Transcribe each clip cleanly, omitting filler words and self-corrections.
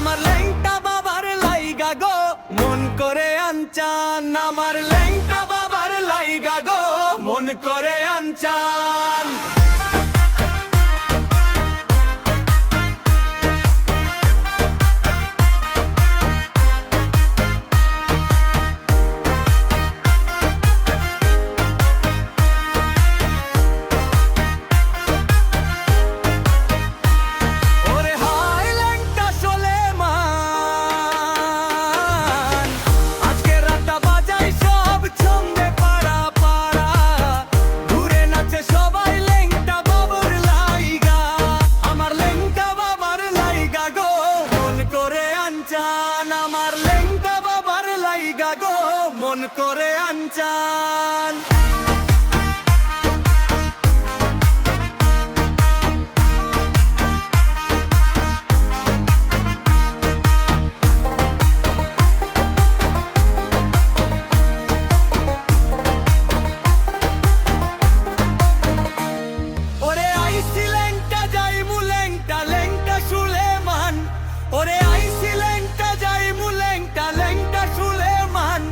আমার লেংটা বাবার লাইগা গো মন করে আনচান, আমার লেংটা বাবার লাইগা গো মন করে আনচান। আমার লেংটা বাবার লাইগা গো মন করে আনচান। ওরে আইসি লেংটা যাইমু লেংটা লেংটা সুলেমান, ওরে আইসি লেংটা যাইমু লেংটা লেংটা সুলেমান।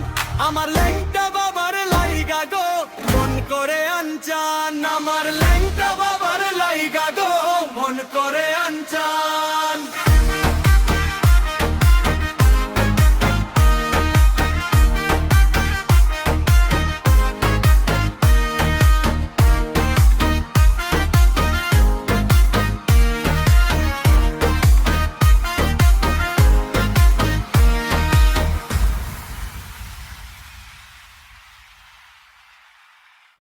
আমার লেংটা বাবার লাইগা গো মন করে আনচান, আমার লেংটা বাবার লাইগা গো মন করে আনচান।